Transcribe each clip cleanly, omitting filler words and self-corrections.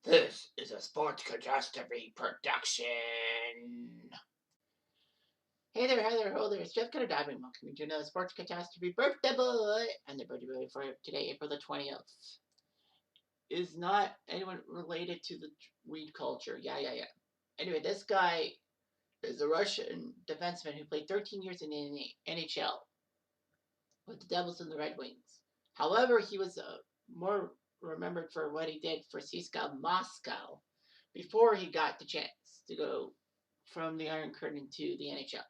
This is a Sports Catastrophe production. Hey there, ho there. It's Jeff Cutastrophe. Welcome to another Sports Catastrophe birthday boy. And the birthday boy for today, April the 20th, is not anyone related to the weed culture. Yeah. Anyway, this guy is a Russian defenseman who played 13 years in the NHL with the Devils and the Red Wings. However, he was more remembered for what he did for CSKA Moscow before he got the chance to go from the Iron Curtain to the NHL.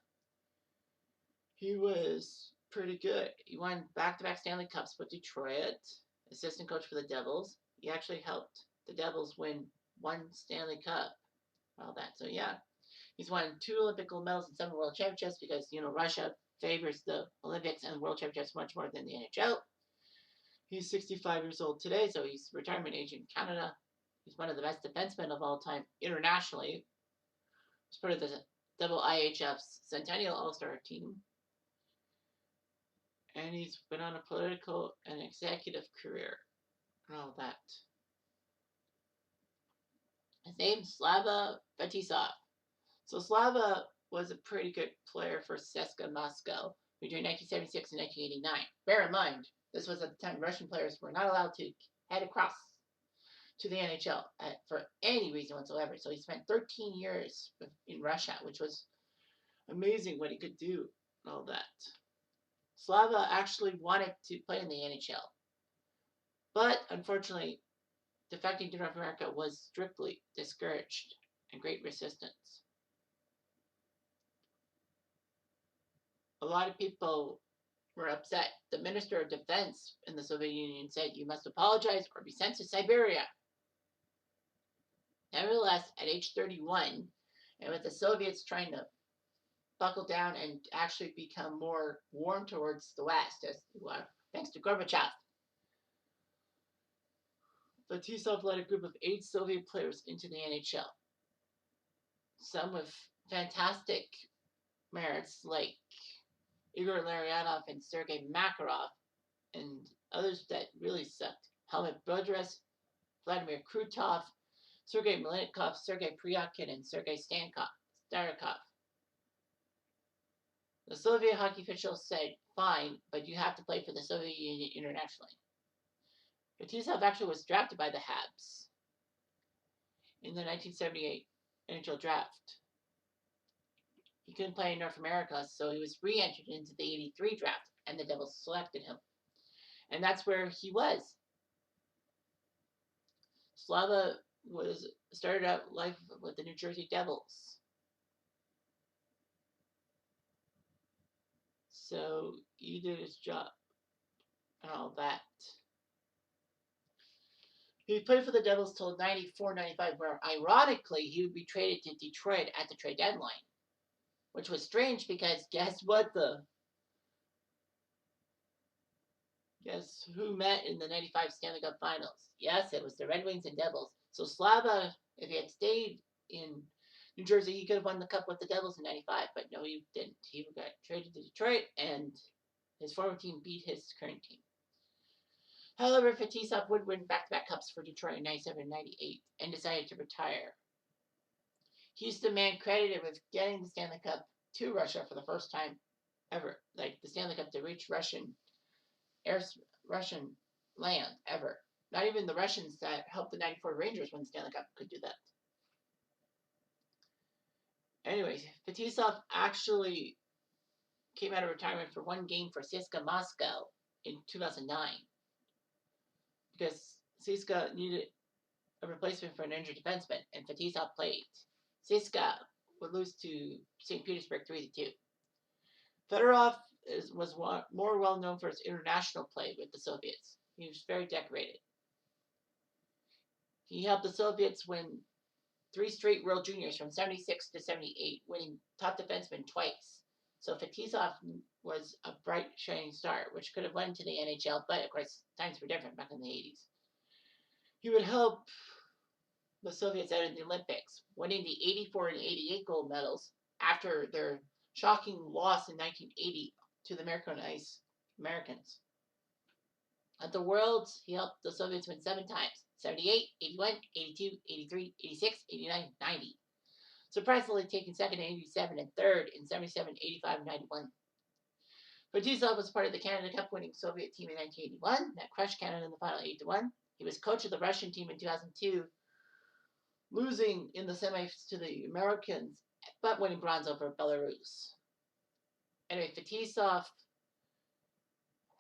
He was pretty good. He won back-to-back Stanley Cups with Detroit, assistant coach for the Devils. He actually helped the Devils win one Stanley Cup. All that. So yeah, he's won 2 Olympic gold medals and 7 World Championships because Russia favors the Olympics and World Championships much more than the NHL. He's 65 years old today, so he's retirement age in Canada. He's one of the best defensemen of all time internationally. He's part of the IIHF's Centennial All-Star team. And he's been on a political and executive career and all that. His name's Slava Fetisov. So Slava was a pretty good player for CSKA Moscow between 1976 and 1989. Bear in mind, this was at the time Russian players were not allowed to head across to the NHL for any reason whatsoever. So he spent 13 years in Russia, which was amazing what he could do and all that. Slava actually wanted to play in the NHL, but unfortunately, defecting to North America was strictly discouraged and great resistance. A lot of people were upset. The Minister of Defense in the Soviet Union said, "You must apologize or be sent to Siberia." Nevertheless, at age 31, and with the Soviets trying to buckle down and actually become more warm towards the West, thanks to Gorbachev, Fetisov led a group of 8 Soviet players into the NHL. Some with fantastic merits like Igor Larionov and Sergei Makarov, and others that really sucked. Helmut Budrys, Vladimir Krutov, Sergei Melnikov, Sergei Pryakin, and Sergei Starikov. The Soviet hockey officials said, "Fine, but you have to play for the Soviet Union internationally." Fetisov actually was drafted by the Habs in the 1978 NHL draft. He couldn't play in North America, so he was re-entered into the 83 draft, and the Devils selected him. And that's where he was. Slava started out life with the New Jersey Devils. So he did his job and all that. He played for the Devils till 94-95, where ironically he would be traded to Detroit at the trade deadline, which was strange because guess who met in the 95 Stanley Cup Finals? Yes, it was the Red Wings and Devils. So Slava, if he had stayed in New Jersey, he could have won the cup with the Devils in 95, but no, he didn't. He got traded to Detroit, and his former team beat his current team. However, Fetisov would win back-to-back cups for Detroit in 97 and 98 and decided to retire. He's the man credited with getting the Stanley Cup to Russia for the first time ever. Like the Stanley Cup to reach Russian land ever. Not even the Russians that helped the 94 Rangers win the Stanley Cup could do that. Anyways, Fetisov actually came out of retirement for one game for CSKA Moscow in 2009 because CSKA needed a replacement for an injured defenseman, and Fetisov played. CSKA would lose to St. Petersburg 3-2. Fedorov was more well known for his international play with the Soviets. He was very decorated. He helped the Soviets win 3 straight World Juniors from 76 to 78, winning top defenseman twice. So Fetisov was a bright, shining star, which could have led to the NHL, but of course, times were different back in the 80s. He would help the Soviets out in the Olympics, winning the 84 and 88 gold medals after their shocking loss in 1980 to the Americans. At the Worlds, he helped the Soviets win 7 times, 78, 81, 82, 83, 86, 89, 90. Surprisingly taking second in 87 and third in 77, 85, and 91. Fetisov was part of the Canada Cup winning Soviet team in 1981 that crushed Canada in the final 8-1. He was coach of the Russian team in 2002, losing in the semis to the Americans, but winning bronze over Belarus. Anyway, Fetisov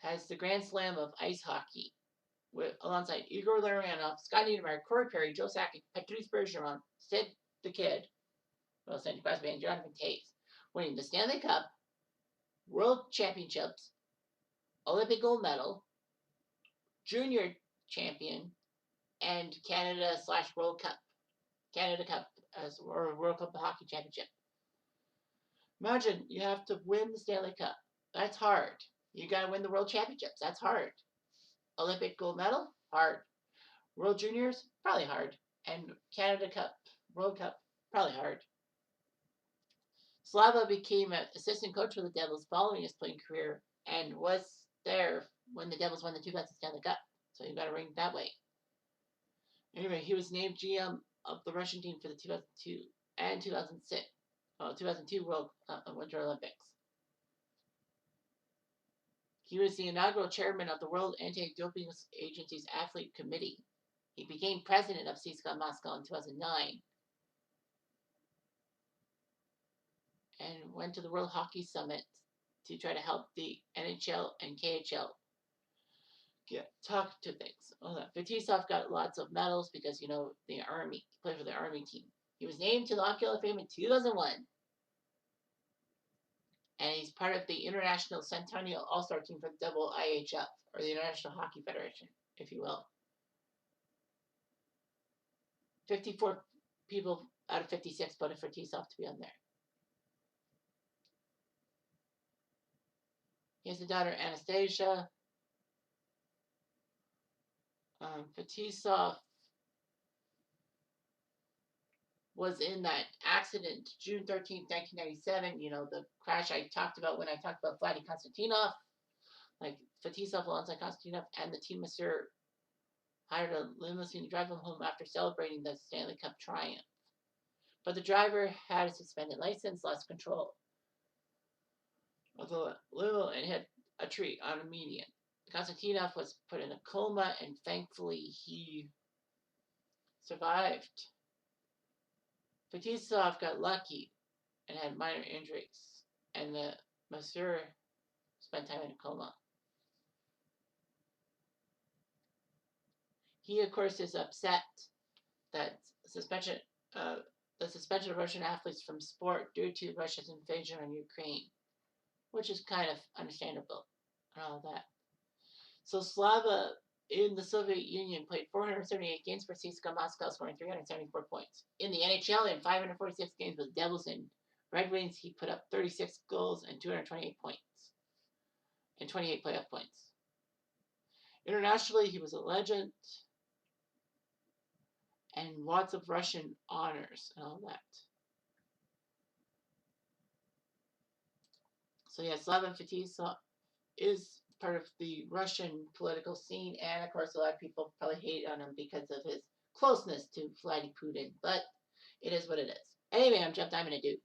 has the Grand Slam of ice hockey alongside Igor Larionov, Scott Niedermayer, Corey Perry, Joe Sakic, Patrice Bergeron, Sid the Kid, Sandy Crosby, and Jonathan Toews, winning the Stanley Cup, World Championships, Olympic gold medal, Junior champion, and Canada/World Cup, Canada Cup or World Cup Hockey Championship. Imagine you have to win the Stanley Cup. That's hard. You got to win the World Championships. That's hard. Olympic gold medal, hard. World Juniors, probably hard. And Canada Cup, World Cup, probably hard. Slava became an assistant coach for the Devils following his playing career and was there when the Devils won the 2000 Stanley Cup. So you got to ring that way. Anyway, he was named GM of the Russian team for the 2002 and 2002 World Winter Olympics. He was the inaugural chairman of the World Anti-Doping Agency's Athlete Committee. He became president of CSKA Moscow in 2009 and went to the World Hockey Summit to try to help the NHL and KHL talk to things. Fetisov got lots of medals because, the Army. He played for the Army team. He was named to the Hockey Hall of Fame in 2001. And he's part of the International Centennial All-Star team for the IIHF, or the International Hockey Federation, if you will. 54 people out of 56 voted for Fetisov to be on there. He has a daughter, Anastasia. Fetisov was in that accident June 13th, 1997. The crash I talked about when I talked about Vladdy Konstantinov. Like Fetisov alongside Konstantinov and the team masseur hired a limousine to drive him home after celebrating the Stanley Cup triumph. But the driver had a suspended license, lost control of the limo, and hit a tree on a median. Konstantinov was put in a coma, and thankfully he survived. Fetisov got lucky and had minor injuries, and the masseur spent time in a coma. He, of course, is upset that the suspension of Russian athletes from sport due to Russia's invasion on Ukraine, which is kind of understandable and all that. So Slava in the Soviet Union played 478 games for CSKA Moscow, scoring 374 points. In the NHL, in 546 games with Devils and Red Wings, he put up 36 goals and 228 points, and 28 playoff points. Internationally, he was a legend, and lots of Russian honors and all that. So yeah, Slava Fetisov is part of the Russian political scene, and of course a lot of people probably hate on him because of his closeness to Vladimir Putin, but it is what it is. Anyway, I'm Jeff Diamond, I do.